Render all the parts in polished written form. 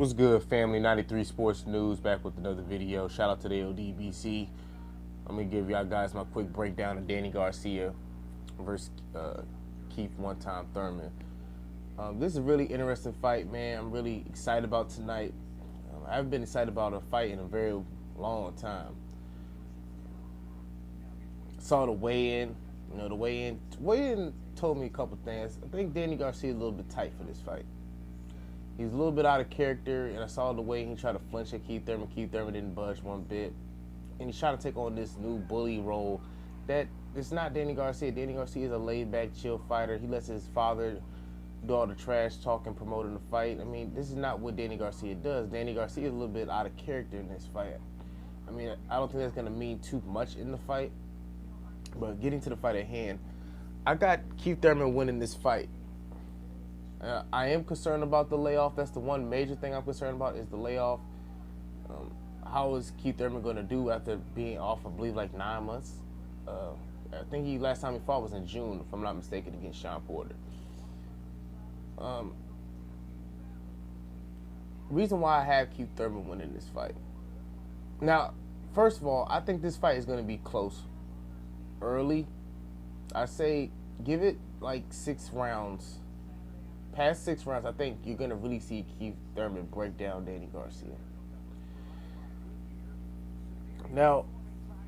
What's good, family? 93 Sports News back with another video. Shout out to the LDBC. I'm going to give y'all guys my quick breakdown of Danny Garcia versus Keith one-time Thurman. This is a really interesting fight, man. I'm really excited about tonight. I haven't been excited about a fight in a very long time. Saw the weigh-in. You know, the weigh-in told me a couple things. I think Danny Garcia is a little bit tight for this fight. He's a little bit out of character, and I saw the way he tried to flinch at Keith Thurman. Keith Thurman didn't budge one bit. And he's trying to take on this new bully role that it's not Danny Garcia. Danny Garcia is a laid-back, chill fighter. He lets his father do all the trash talking, promoting the fight. I mean, this is not what Danny Garcia does. Danny Garcia is a little bit out of character in this fight. I mean, I don't think that's going to mean too much in the fight. But getting to the fight at hand, I got Keith Thurman winning this fight. I am concerned about the layoff. That's the one major thing I'm concerned about is the layoff. How is Keith Thurman going to do after being off, I believe, like 9 months? I think last time he fought was in June, if I'm not mistaken, against Sean Porter. Reason why I have Keith Thurman winning this fight. Now, first of all, I think this fight is going to be close early. I say give it like 6 rounds. Past 6 rounds, I think you're going to really see Keith Thurman break down Danny Garcia. Now,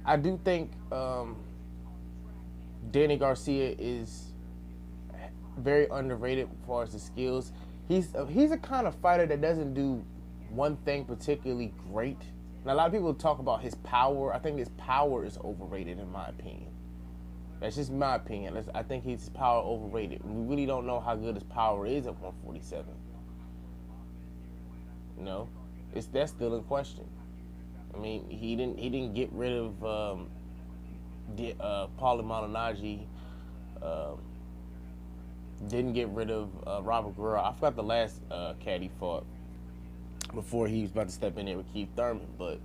I do think Danny Garcia is very underrated as far as his skills. He's a kind of fighter that doesn't do one thing particularly great. Now, a lot of people talk about his power. I think his power is overrated, in my opinion. That's just my opinion. I think his power overrated. We really don't know how good his power is at 147. You know, that's still in question. I mean, he didn't get rid of Paulie Malignaggi. Didn't get rid of Robert Guerrero. I forgot the last cat he fought before he was about to step in there with Keith Thurman, but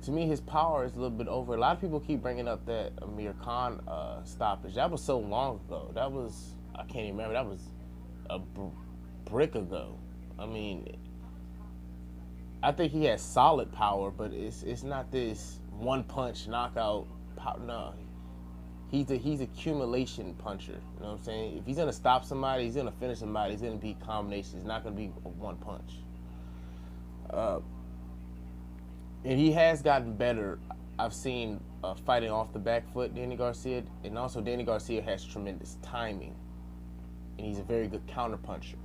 to me, his power is a little bit over. A lot of people keep bringing up that Amir Khan stoppage. That was so long ago. That was, I can't even remember. That was a brick ago. I mean, I think he has solid power, but it's not this one-punch knockout power. No, he's accumulation puncher. You know what I'm saying? If he's going to stop somebody, he's going to finish somebody, he's going to be combinations. It's not going to be a one punch. And he has gotten better. I've seen fighting off the back foot, Danny Garcia. And also Danny Garcia has tremendous timing. And he's a very good counterpuncher.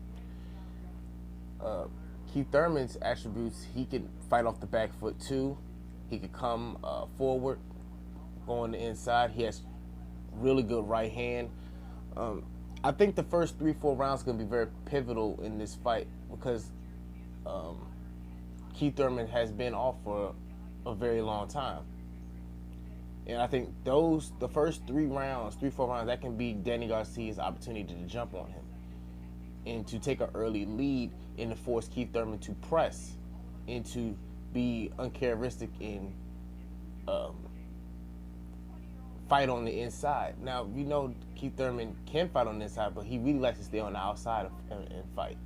Keith Thurman's attributes, he can fight off the back foot too. He could come forward, go on the inside. He has really good right hand. I think the first 3-4 rounds are going to be very pivotal in this fight because Keith Thurman has been off for a very long time. And I think the first 3-4 rounds, that can be Danny Garcia's opportunity to jump on him and to take an early lead and to force Keith Thurman to press and to be uncharacteristic and fight on the inside. Now, we know Keith Thurman can fight on the inside, but he really likes to stay on the outside and fight.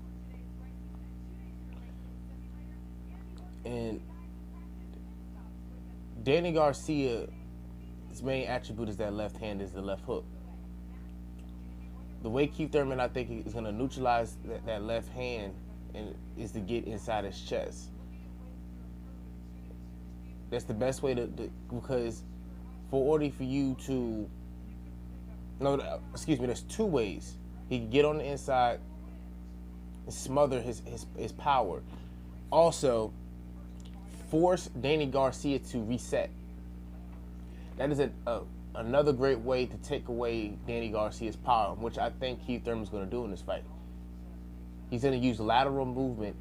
And Danny Garcia's main attribute is that left hand is the left hook. The way Keith Thurman, I think, is going to neutralize that left hand is to get inside his chest. That's the best way because for you to, there's 2 ways. He can get on the inside and smother his power. Also, force Danny Garcia to reset. That is another great way to take away Danny Garcia's power, which I think Keith Thurman's going to do in this fight. He's going to use lateral movement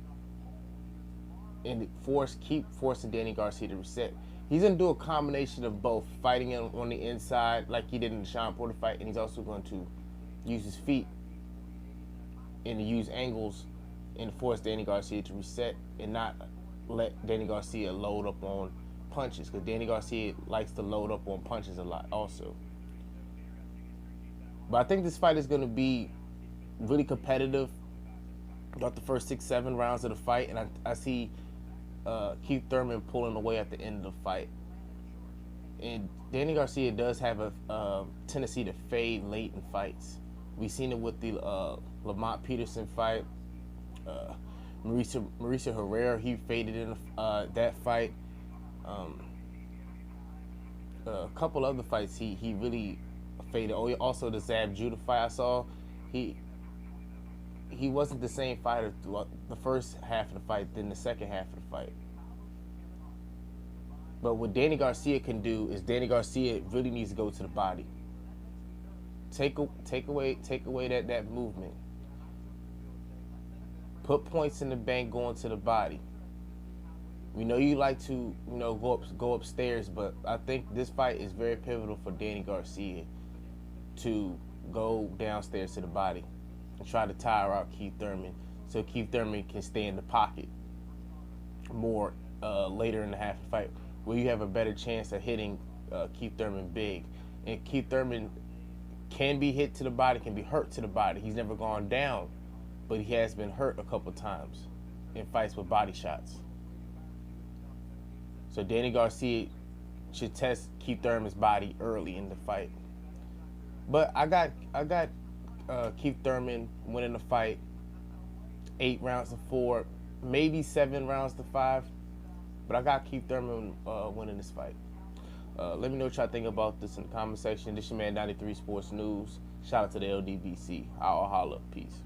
and keep forcing Danny Garcia to reset. He's going to do a combination of both, fighting him on the inside like he did in the Sean Porter fight, and he's also going to use his feet and to use angles and force Danny Garcia to reset and not let Danny Garcia load up on punches, because Danny Garcia likes to load up on punches a lot also. But I think this fight is going to be really competitive. throughout the first 6-7 rounds of the fight, and I see Keith Thurman pulling away at the end of the fight. And Danny Garcia does have a tendency to fade late in fights. We've seen it with the Lamont Peterson fight. Mauricio Herrera, he faded in that fight. A couple other fights, he really faded. Oh, also the Zab Judah fight I saw, he wasn't the same fighter the first half of the fight than the second half of the fight. But what Danny Garcia can do is Danny Garcia really needs to go to the body. Take away that movement. Put points in the bank going to the body. We know you like to, go upstairs, but I think this fight is very pivotal for Danny Garcia to go downstairs to the body and try to tire out Keith Thurman so Keith Thurman can stay in the pocket more later in the half of the fight, where you have a better chance of hitting Keith Thurman big. And Keith Thurman can be hit to the body, can be hurt to the body. He's never gone down, but he has been hurt a couple times in fights with body shots. So Danny Garcia should test Keith Thurman's body early in the fight. But I got Keith Thurman winning the fight 8 rounds to 4, maybe 7 rounds to 5. But I got Keith Thurman winning this fight. Let me know what y'all think about this in the comment section. This your man 93 Sports News. Shout out to the LDBC. I'll holla. Peace.